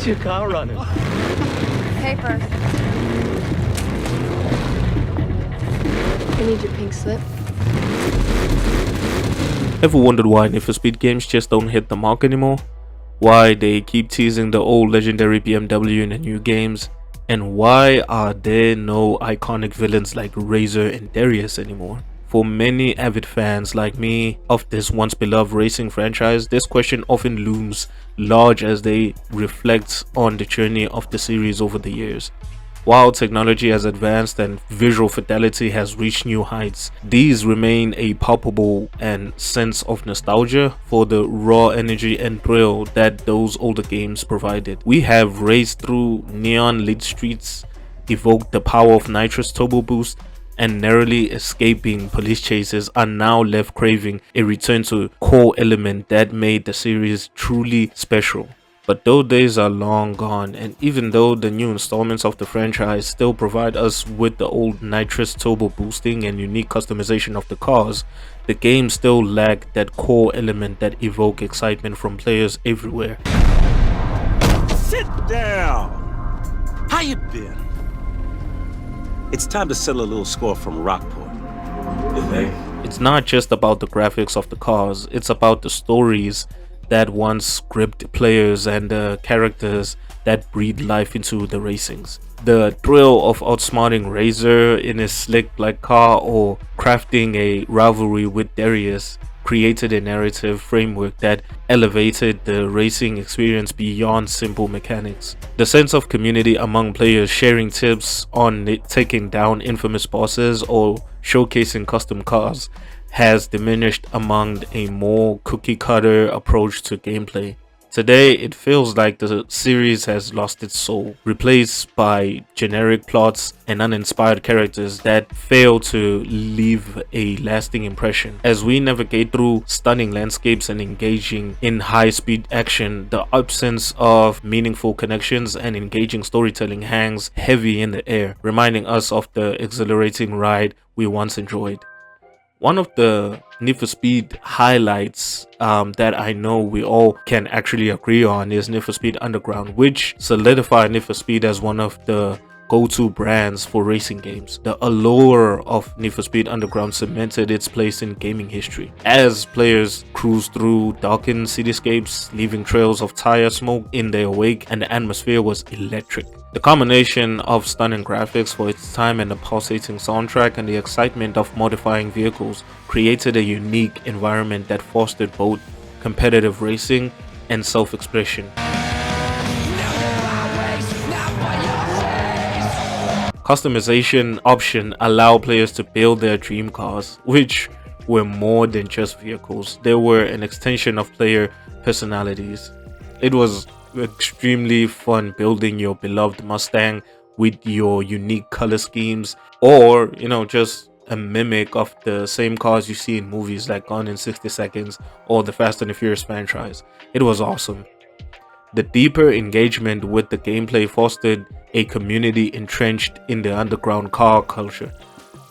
How's your car running? Papers. I need your pink slip. Ever wondered why Need for Speed games just don't hit the mark anymore? Why they keep teasing the old legendary BMW in the new games? And why are there no iconic villains like Razor and Darius anymore? For many avid fans like me of this once beloved racing franchise, this question often looms large as they reflect on the journey of the series over the years. While technology has advanced and visual fidelity has reached new heights, these remain a palpable and sense of nostalgia for the raw energy and thrill that those older games provided. We have raced through neon-lit streets, evoked the power of nitrous turbo boost, and narrowly escaping police chases are now left craving a return to core element that made the series truly special. But those days are long gone, and even though the new installments of the franchise still provide us with the old nitrous turbo boosting and unique customization of the cars, the game still lack that core element that evoke excitement from players everywhere. Sit down! How you been? It's time to settle a little score from Rockport. It's not just about the graphics of the cars, it's about the stories that once gripped players and the characters that breathe life into the racings. The thrill of outsmarting Razor in his slick black car or crafting a rivalry with Darius created a narrative framework that elevated the racing experience beyond simple mechanics. The sense of community among players, sharing tips on taking down infamous bosses or showcasing custom cars, has diminished among a more cookie-cutter approach to gameplay. Today, it feels like the series has lost its soul, replaced by generic plots and uninspired characters that fail to leave a lasting impression. As we navigate through stunning landscapes and engaging in high-speed action, the absence of meaningful connections and engaging storytelling hangs heavy in the air, reminding us of the exhilarating ride we once enjoyed. One of the Need for Speed highlights that I know we all can actually agree on is Need for Speed Underground, which solidified Need for Speed as one of the go-to brands for racing games. The allure of Need for Speed Underground cemented its place in gaming history, as players cruised through darkened cityscapes, leaving trails of tire smoke in their wake, and the atmosphere was electric. The combination of stunning graphics for its time and the pulsating soundtrack and the excitement of modifying vehicles created a unique environment that fostered both competitive racing and self-expression. Customization option allow players to build their dream cars, which were more than just vehicles. They were an extension of player personalities. It was extremely fun building your beloved Mustang with your unique color schemes, or just a mimic of the same cars you see in movies like Gone in 60 Seconds or the Fast and the Furious franchise. It was awesome. The deeper engagement with the gameplay fostered a community entrenched in the underground car culture,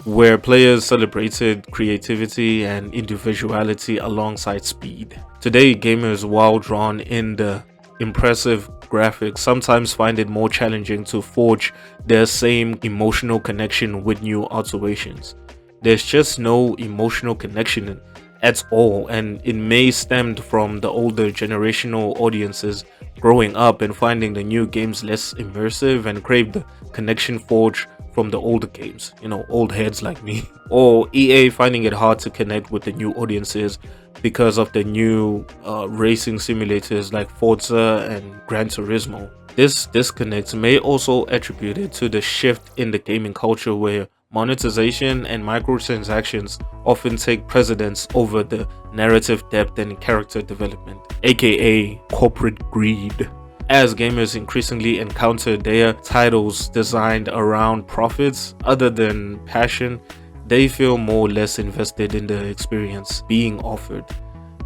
where players celebrated creativity and individuality alongside speed. Today, gamers, while drawn in the impressive graphics, sometimes find it more challenging to forge their same emotional connection with new alterations. There's just no emotional connection at all, and it may stem from the older generational audiences growing up and finding the new games less immersive and crave the connection forged from the older games, old heads like me, or EA finding it hard to connect with the new audiences because of the new racing simulators like Forza and Gran Turismo. This disconnect may also attribute it to the shift in the gaming culture, where monetization and microtransactions often take precedence over the narrative depth and character development, aka corporate greed. As gamers increasingly encounter their titles designed around profits other than passion, they feel more or less invested in the experience being offered.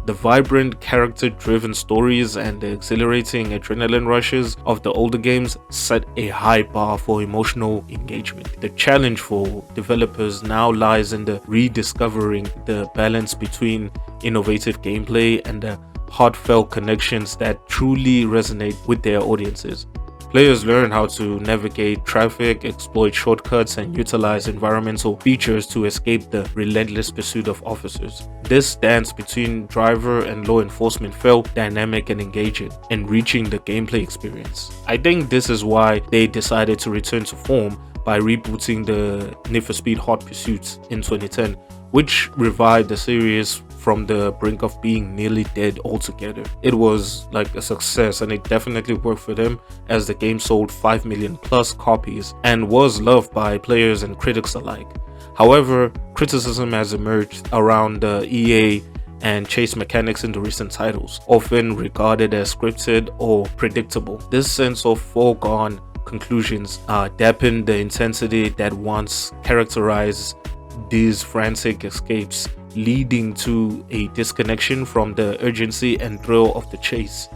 The vibrant, character-driven stories and the exhilarating adrenaline rushes of the older games set a high bar for emotional engagement. The challenge for developers now lies in the rediscovering the balance between innovative gameplay and the heartfelt connections that truly resonate with their audiences. Players learn how to navigate traffic, exploit shortcuts, and utilize environmental features to escape the relentless pursuit of officers. This dance between driver and law enforcement felt dynamic and engaging, enriching the gameplay experience. I think this is why they decided to return to form by rebooting the Need for Speed Hot Pursuit in 2010, which revived the series from the brink of being nearly dead altogether. It was like a success, and it definitely worked for them, as the game sold 5 million plus copies and was loved by players and critics alike. However, criticism has emerged around the EA and chase mechanics in the recent titles, often regarded as scripted or predictable. This sense of foregone conclusions dampened the intensity that once characterized these frantic escapes, leading to a disconnection from the urgency and thrill of the chase.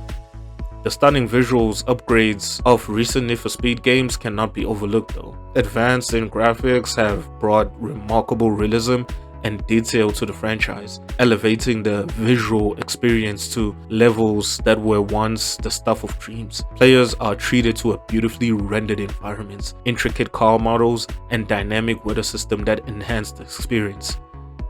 The stunning visuals upgrades of recent Need for Speed games cannot be overlooked though. Advanced in graphics have brought remarkable realism and detail to the franchise, elevating the visual experience to levels that were once the stuff of dreams. Players are treated to a beautifully rendered environments, intricate car models, and dynamic weather system that enhance the experience.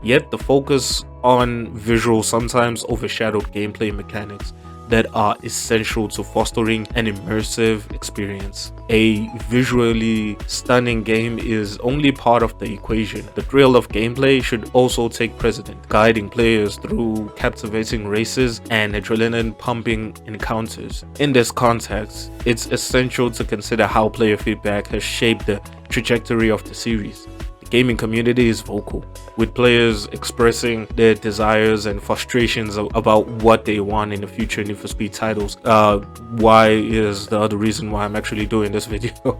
Yet the focus on visuals sometimes overshadowed gameplay mechanics that are essential to fostering an immersive experience. A visually stunning game is only part of the equation. The thrill of gameplay should also take precedent, guiding players through captivating races and adrenaline-pumping encounters. In this context, it's essential to consider how player feedback has shaped the trajectory of the series. Gaming community is vocal, with players expressing their desires and frustrations about what they want in the future Need for Speed titles. Why is the other reason why I'm actually doing this video.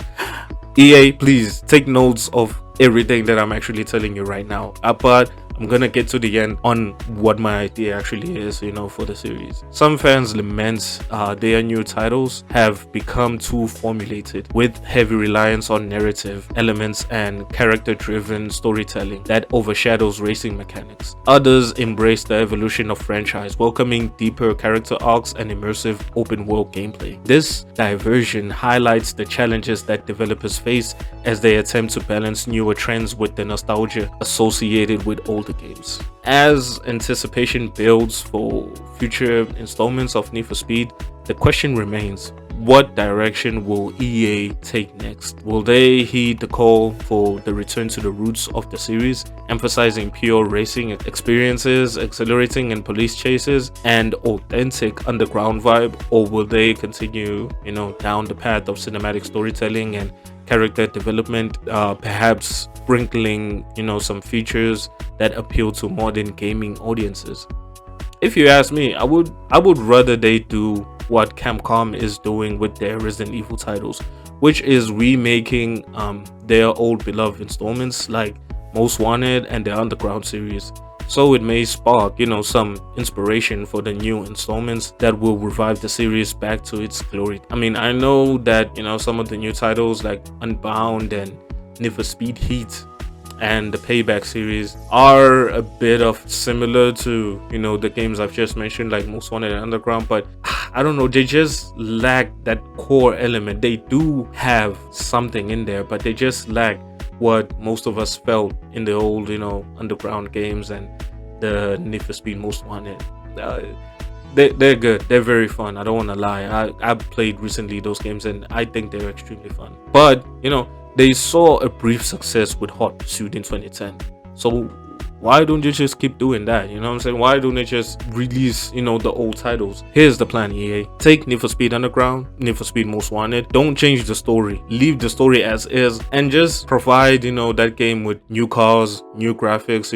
EA, please take notes of everything that I'm actually telling you right now. But I'm gonna get to the end on what my idea actually is, for the series. Some fans lament their new titles have become too formulated, with heavy reliance on narrative elements and character-driven storytelling that overshadows racing mechanics. Others embrace the evolution of franchise, welcoming deeper character arcs and immersive open-world gameplay. This diversion highlights the challenges that developers face as they attempt to balance newer trends with the nostalgia associated with older games. As anticipation builds for future installments of Need for Speed, the question remains: what direction will EA take next? Will they heed the call for the return to the roots of the series, emphasizing pure racing experiences, accelerating in police chases, and authentic underground vibe? Or will they continue, down the path of cinematic storytelling and character development, perhaps sprinkling, some features that appeal to modern gaming audiences? If you ask me, I would rather they do what Capcom is doing with their Resident Evil titles, which is remaking their old beloved installments like Most Wanted and the Underground series. So it may spark, some inspiration for the new installments that will revive the series back to its glory. I mean, I know that, some of the new titles like Unbound and Need for Speed Heat and the Payback series are a bit of similar to, the games I've just mentioned, like Most Wanted and Underground, but I don't know, they just lack that core element. They do have something in there, but they just lack what most of us felt in the old, Underground games and the Need for Speed Most Wanted. They're good. They're very fun. I don't want to lie. I played recently those games and I think they're extremely fun. But, they saw a brief success with Hot Pursuit in 2010. So why don't you just keep doing that? You know what I'm saying? Why don't they just release, the old titles? Here's the plan, EA. Take Need for Speed Underground, Need for Speed Most Wanted. Don't change the story. Leave the story as is and just provide, that game with new cars, new graphics,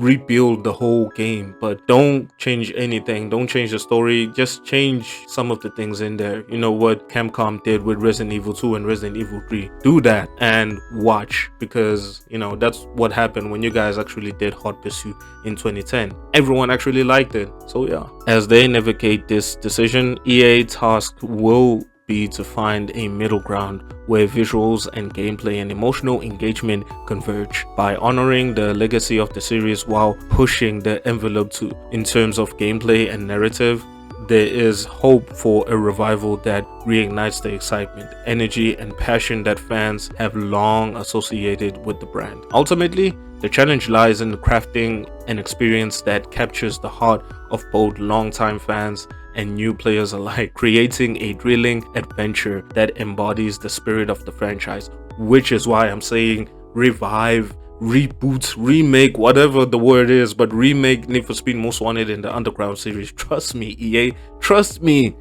rebuild the whole game. But don't change anything. Don't change the story. Just change some of the things in there. You know what Capcom did with Resident Evil 2 and Resident Evil 3. Do that and watch, because, that's what happened when you guys actually did Hot Pursuit in 2010. Everyone actually liked it. So yeah, as they navigate this decision, EA tasked will be to find a middle ground where visuals and gameplay and emotional engagement converge by honoring the legacy of the series while pushing the envelope too in terms of gameplay and narrative. There is hope for a revival that reignites the excitement, energy, and passion that fans have long associated with the brand. Ultimately, the challenge lies in crafting an experience that captures the heart of both longtime fans and new players alike, creating a thrilling adventure that embodies the spirit of the franchise, which is why I'm saying revive, reboot, remake, whatever the word is, but remake Need for Speed Most Wanted in the Underground series. Trust me, EA, trust me.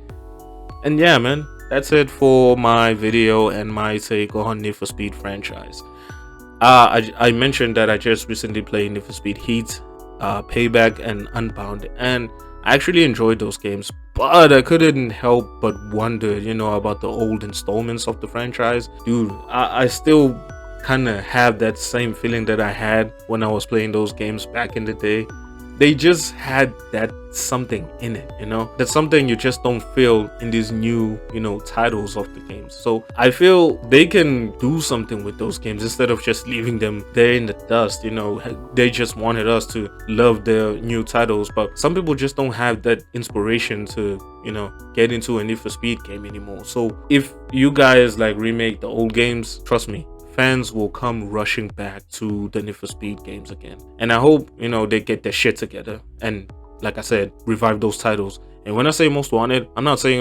And yeah, man, that's it for my video and my take on Need for Speed franchise. I mentioned that I just recently played Need for Speed Heat, Payback, and Unbound, and I actually enjoyed those games, but I couldn't help but wonder, you know, about the old installments of the franchise. Dude, I still kind of have that same feeling that I had when I was playing those games back in the day. They just had that something in it, you know, that's something you just don't feel in these new, you know, titles of the games. So I feel they can do something with those games instead of just leaving them there in the dust. You know, they just wanted us to love their new titles, but some people just don't have that inspiration to, you know, get into a Need for Speed game anymore. So if you guys like remake the old games, trust me, fans will come rushing back to the Need for Speed games again. And I hope, you know, they get their shit together and, like I said, revive those titles. And when I say Most Wanted, I'm not talking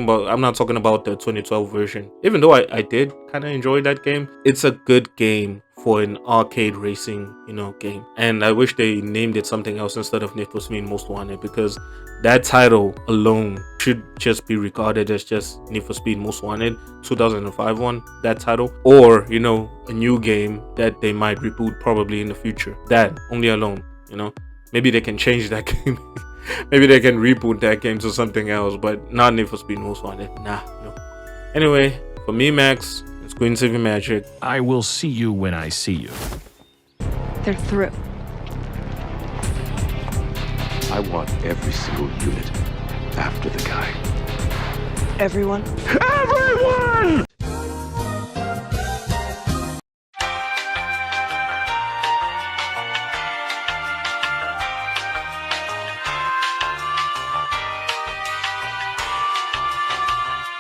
about the 2012 version. Even though I did kind of enjoy that game, it's a good game for an arcade racing, you know, game. And I wish they named it something else instead of Need for Speed Most Wanted, because that title alone should just be regarded as just Need for Speed Most Wanted 2005 one, that title, or, you know, a new game that they might reboot probably in the future. That only alone, you know, maybe they can change that game. Maybe they can reboot that game to something else, but not Need for Speed Most Wanted. Nah, no. Anyway, for me, Max, it's Queen TV Magic. I will see you when I see you. They're through. I want every single unit after the guy. Everyone? Everyone!